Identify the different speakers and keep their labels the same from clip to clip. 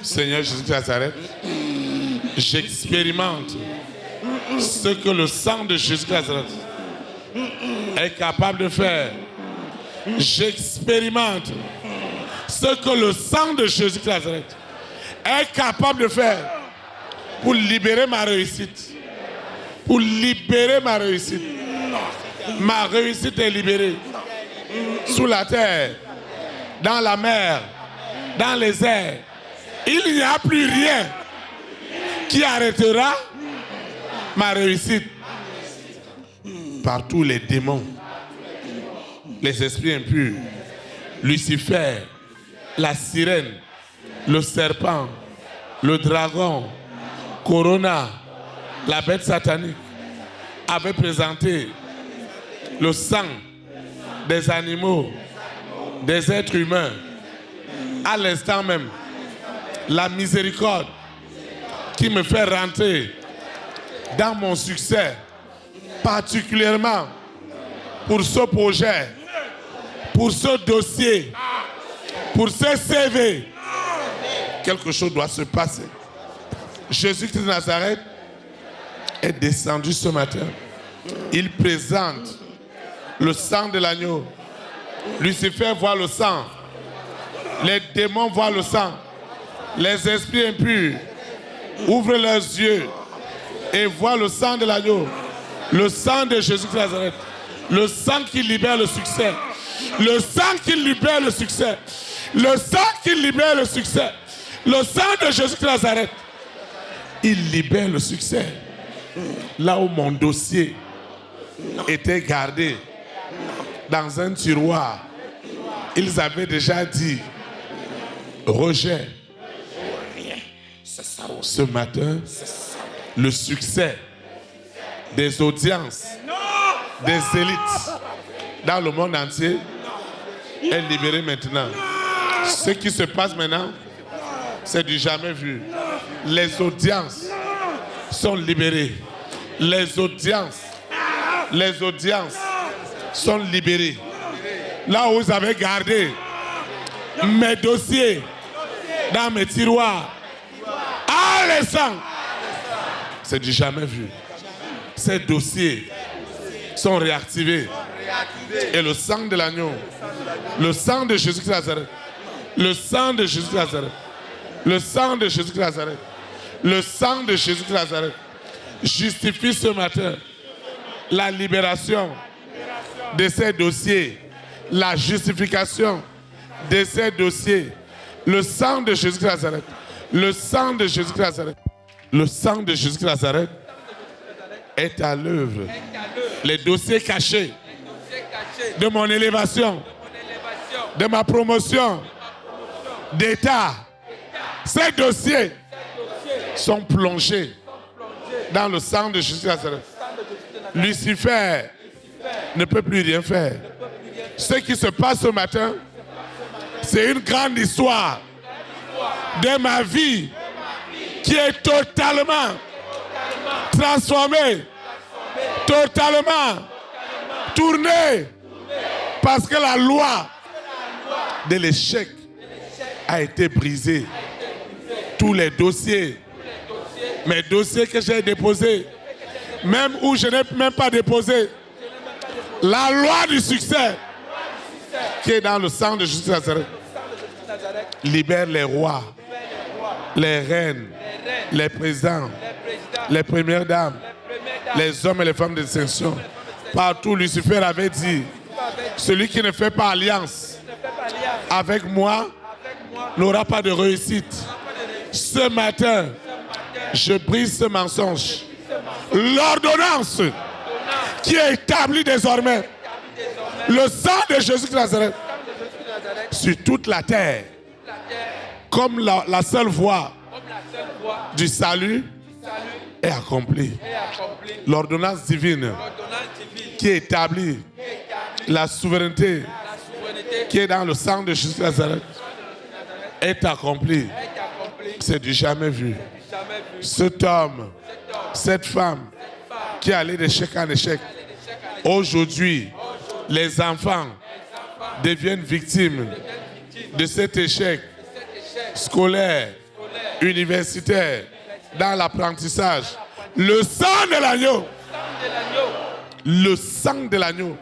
Speaker 1: Seigneur Jésus de Nazareth, j'expérimente ce que le sang de Jésus de Nazareth est capable de faire. J'expérimente ce que le sang de Jésus de Nazareth est capable de faire pour libérer ma réussite. Pour libérer ma réussite. Ma réussite est libérée. Sous la terre, dans la mer, dans les airs. Il n'y a plus rien qui arrêtera ma réussite. Partout les démons, les esprits impurs, Lucifer, la sirène, le serpent, le dragon, Corona, la bête satanique, avaient présenté le sang des animaux, des êtres humains. À l'instant même, la miséricorde qui me fait rentrer dans mon succès, particulièrement pour ce projet, pour ce dossier, pour ce CV, quelque chose doit se passer. Jésus-Christ de Nazareth est descendu ce matin. Il présente le sang de l'agneau. Lucifer voit le sang. Les démons voient le sang. Les esprits impurs ouvrent leurs yeux et voient le sang de l'agneau. Le sang de Jésus de Nazareth. Le sang qui libère le succès. Le sang qui libère le succès. Le sang qui libère le succès. Le sang de Jésus de Nazareth. Il libère le succès. Là où mon dossier était gardé dans un tiroir, ils avaient déjà dit rejet. Ce matin, le succès des audiences, des élites dans le monde entier est libéré maintenant. Ce qui se passe maintenant, c'est du jamais vu. Les audiences sont libérées. Les audiences sont libérées. Là où vous avez gardé mes dossiers dans mes tiroirs, à l'instant, c'est du jamais vu. Ces dossiers sont réactivés. Et le sang de l'agneau, le sang de Jésus de Nazareth, le sang de Jésus de Nazareth, le sang de Jésus de Nazareth, le sang de Jésus de Nazareth justifie ce matin la libération de ces dossiers, la justification de ces dossiers. Le sang de Jésus de Nazareth, le sang de Jésus de Nazareth, le sang de Jésus de Nazareth est à l'œuvre. Les dossiers cachés de mon élévation, de ma promotion d'état, ces dossiers sont plongés dans le sang de Jésus de Nazareth. Lucifer ne peut plus rien faire. Ce qui se passe ce matin, c'est une grande histoire de ma vie qui est totalement transformée, totalement tournée, parce que la loi de l'échec a été brisée. Tous les dossiers, mes dossiers que j'ai déposés, même où je n'ai même pas déposé, la loi du succès qui est dans le sang de Jésus de Nazareth libère les rois, les reines, les présidents, les premières dames, les hommes et les femmes de distinction. Partout, Lucifer avait dit, celui qui ne fait pas alliance avec moi n'aura pas de réussite. Ce matin, je brise ce mensonge. L'ordonnance qui est établie désormais, le sang de Jésus de Nazareth, sur toute la terre, comme la seule voie du salut est accomplie. L'ordonnance divine qui établit la souveraineté qui est dans le sang de Jésus de Nazareth est accomplie. C'est du jamais vu. Cet homme, cette femme qui allait d'échec en échec, aujourd'hui, les enfants deviennent victimes de cet échec. scolaire, universitaire, dans l'apprentissage. Le sang de l'agneau. Le sang de l'agneau.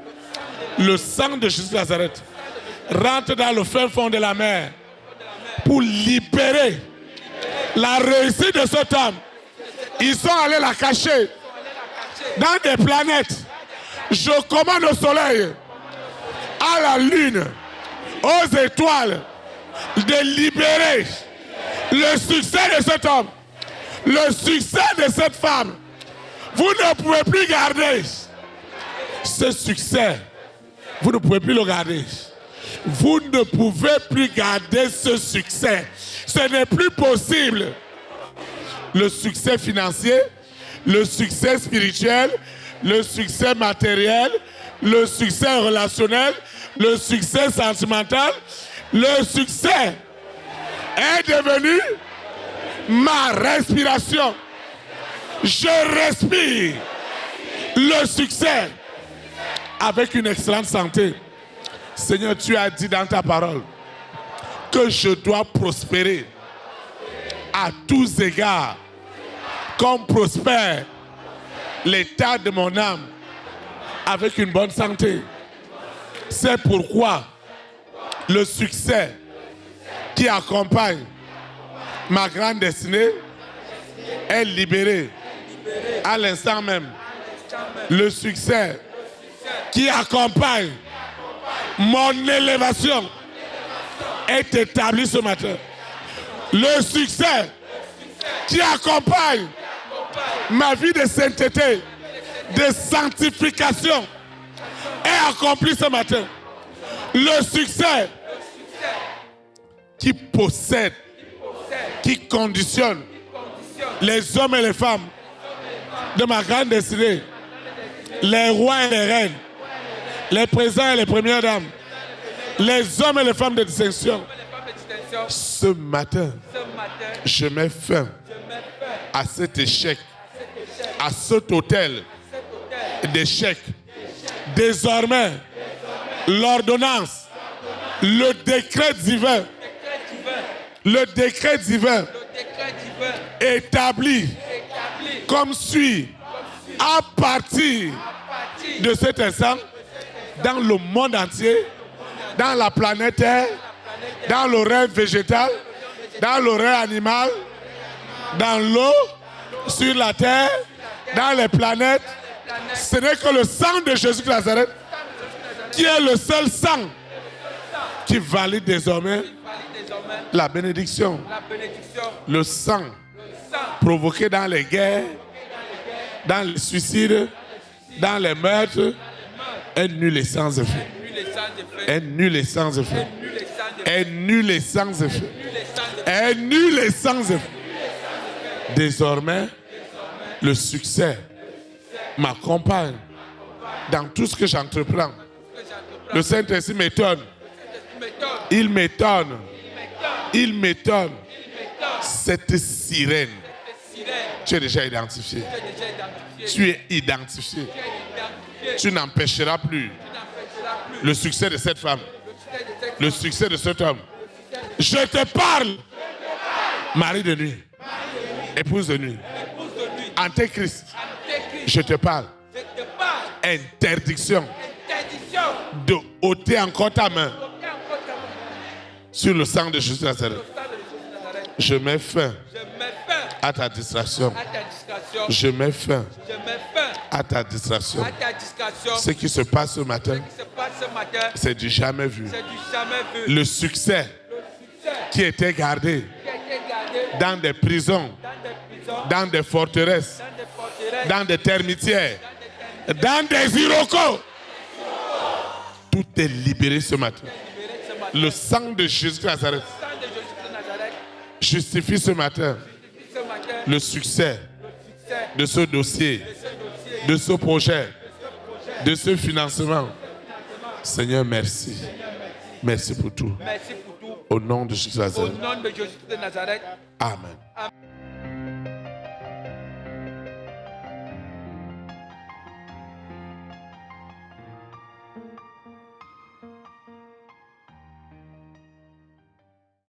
Speaker 1: Le sang de Jésus de Nazareth rentre dans le fin fond de la mer pour libérer la réussite de cet homme. Ils sont allés la cacher dans des planètes. Je commande au soleil, à la lune, aux étoiles, de libérer le succès de cet homme, le succès de cette femme. Vous ne pouvez plus garder ce succès. Vous ne pouvez plus le garder. Vous ne pouvez plus garder ce succès. Ce n'est plus possible. Le succès financier, le succès spirituel, le succès matériel, le succès relationnel, le succès sentimental, le succès est devenu ma respiration. Je respire le succès avec une excellente santé. Seigneur, tu as dit dans ta parole que je dois prospérer à tous égards, comme prospère l'état de mon âme avec une bonne santé. C'est pourquoi le succès qui accompagne ma grande destinée est libéré à l'instant même. Le succès qui accompagne mon élévation est établi ce matin. Le succès qui accompagne ma vie de sainteté, de sanctification est accompli ce matin. Le succès qui possède, qui conditionne les hommes et les femmes de ma grande destinée, les rois et les reines, les présidents et les premières dames, les hommes et les femmes de distinction. Ce matin, je mets fin à cet échec, à cet hôtel d'échec. Désormais, l'ordonnance, le décret divin établi comme suit à partir de cet instant dans le monde entier, dans la planète Terre, dans le règne végétal, dans le règne animal, dans l'eau, sur la terre, dans les planètes. Ce n'est que le sang de Jésus de Nazareth qui est le seul sang qui valide désormais la bénédiction. Le sang provoqué dans les guerres, dans les suicides, dans les meurtres, est nul et sans effet. Est nul et sans effet. Est nul et sans effet. Est nul et sans effet. Désormais, le succès m'accompagne dans tout ce que j'entreprends. Le Saint-Esprit m'étonne. Il m'étonne. Il m'étonne. Cette sirène. Tu es déjà identifié. Tu es identifié. Tu n'empêcheras plus le succès de cette femme, le succès de cet homme. Je te parle, mari de nuit, épouse de nuit, Antéchrist. Je te parle. Interdiction de ôter encore ta main sur le sang de Jésus de Nazareth. Je mets fin à ta distraction. Je mets fin à ta distraction. Ce qui se passe ce matin, c'est du jamais vu. Le succès qui était gardé dans des prisons, dans des forteresses, dans des termitières, dans des Iroquois, tout est libéré ce matin. Le sang de Jésus de Nazareth justifie ce matin le succès de ce dossier, de ce projet, de ce financement. Seigneur, merci. Merci pour tout. Au nom de Jésus de Nazareth. Amen.